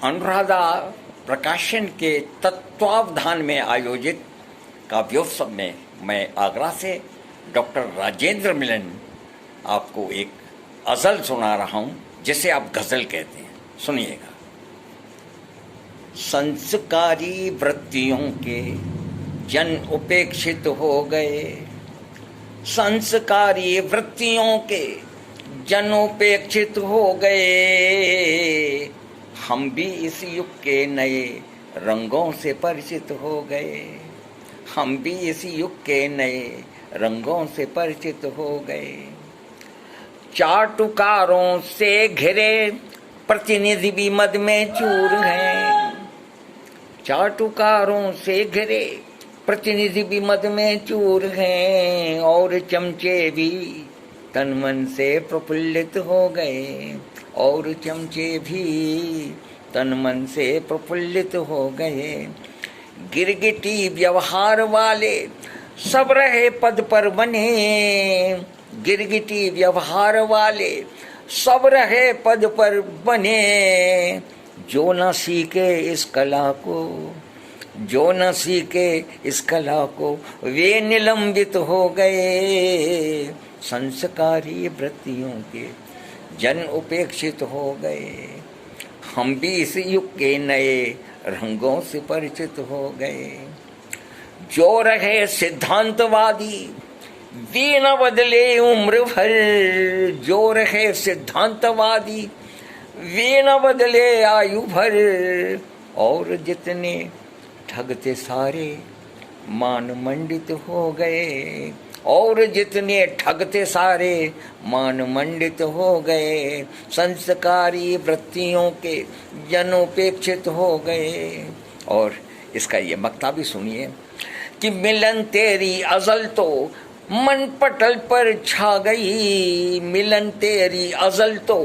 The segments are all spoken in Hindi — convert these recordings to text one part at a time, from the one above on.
अनुराधा प्रकाशन के तत्वावधान में आयोजित काव्योत्सव में मैं आगरा से डॉक्टर राजेंद्र मिलन आपको एक गज़ल सुना रहा हूं, जिसे आप गज़ल कहते हैं। सुनिएगा। संस्कारी वृत्तियों के जन उपेक्षित हो गए, संस्कारी वृत्तियों के जन उपेक्षित हो गए, हम भी इस युग के नए रंगों से परिचित हो गए, हम भी इस युग के नए रंगों से परिचित हो गए। चाटुकारों से घिरे प्रतिनिधि भी मद में चूर हैं, चाटुकारों से घिरे प्रतिनिधि भी मद में चूर हैं, और चमचे भी तन मन से प्रफुल्लित हो गए, और चमचे भी तन मन से प्रफुल्लित हो गए। गिरगिटी व्यवहार वाले सब रहे पद पर बने, गिरगिटी व्यवहार वाले सब रहे पद पर बने, जो न सीखे इस कला को, जो न सीखे इस कला को, वे निलंबित हो गए। संस्कारी वृत्तियों के जन उपेक्षित हो गए, हम भी इस युग के नए रंगों से परिचित हो गए। जो रहे सिद्धांतवादी वे न बदले उम्र भर, जो रहे सिद्धांतवादी वे न बदले आयु भर, और जितने ठगते सारे मान मंडित हो गए, और जितने ठगते सारे मान मंडित हो गए। संस्कारी वृत्तियों के जनोपेक्षित हो गए। और इसका ये मक्ता भी सुनिए कि मिलन तेरी अज़ल तो मन पटल पर छा गई, मिलन तेरी अज़ल तो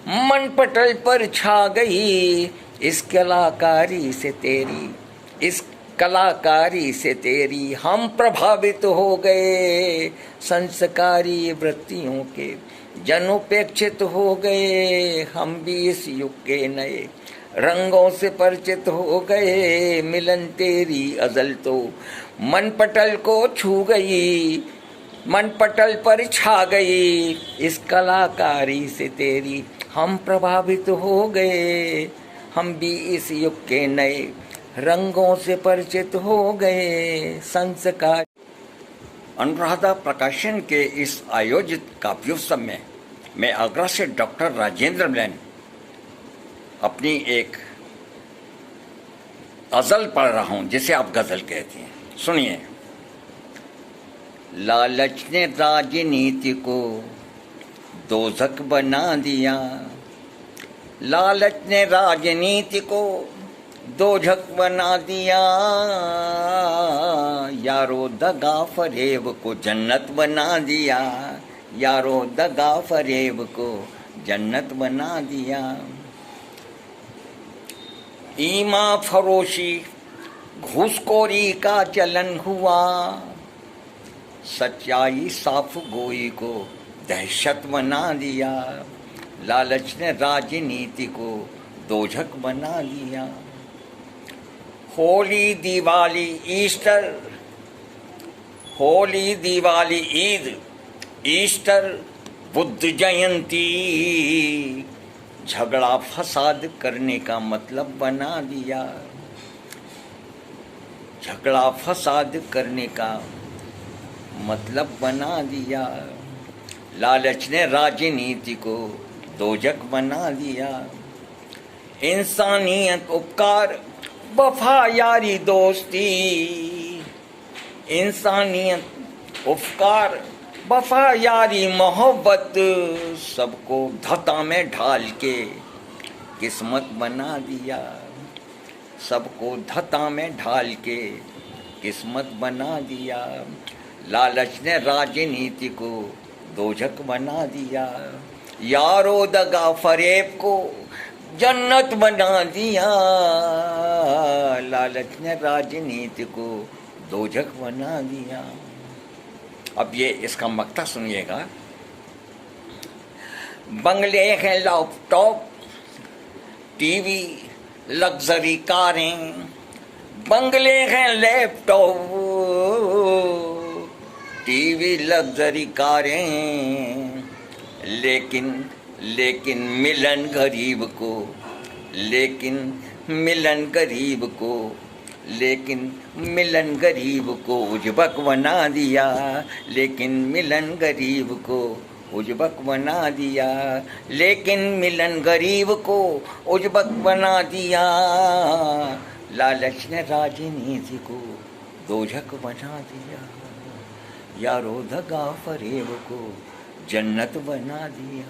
मन पटल पर छा गई, इस कलाकारी से तेरी, इस कलाकारी से तेरी हम प्रभावित हो गए। संस्कारी वृत्तियों के जनोपेक्षित हो गए, हम भी इस युग के नए रंगों से परिचित हो गए। मिलन तेरी अज़ल तो मन पटल को छू गई, मन पटल पर छा गई, इस कलाकारी से तेरी हम प्रभावित हो गए, हम भी इस युग के नए रंगों से परिचित हो गए। संस्कार। अनुराधा प्रकाशन के इस आयोजित काव्योत्सव में मैं आगरा से डॉक्टर राजेंद्र मिलन अपनी एक गज़ल पढ़ रहा हूं, जिसे आप गज़ल कहते हैं। सुनिए। लालच ने राजनीति को दोज़ख बना दिया, लालच ने राजनीति को दोज़ख बना दिया, यारो दगा फरेब को जन्नत बना दिया, यारो दगा फरेब को जन्नत बना दिया। ईमा फरोशी घूसखोरी का चलन हुआ, सच्चाई साफ गोई को दहशत बना दिया, लालच ने राजनीति को दोज़ख बना दिया। होली दिवाली ईस्टर, होली दिवाली ईद ईस्टर बुद्ध जयंती, झगड़ा फसाद करने का मतलब बना दिया, झगड़ा फसाद करने का मतलब बना दिया। लालच ने राजनीति को दोज़ख बना दिया। इंसानियत उपकार वफा यारी दोस्ती, इंसानियत उपकार वफा यारी मोहब्बत, सबको धता में ढाल के किस्मत बना दिया, सबको धता में ढाल के किस्मत बना दिया। लालच ने राजनीति को दोज़ख बना दिया, यारो दगा फरेब को जन्नत बना दिया, लालच ने राजनीति को दोज़ख बना दिया। अब ये इसका मक्ता सुनिएगा। बंगले हैं, लैपटॉप, टीवी, लग्जरी कारें, बंगले हैं, लैपटॉप, टीवी, लग्जरी कारें, लेकिन मिलन गरीब को, लेकिन मिलन गरीब को, लेकिन मिलन गरीब को उजबक बना दिया, लेकिन मिलन गरीब को उजबक बना दिया, लेकिन मिलन गरीब को उजबक बना दिया। लालच ने राजनीति को दोजक बना दिया, यारो दगा फरेब को जन्नत बना दिया।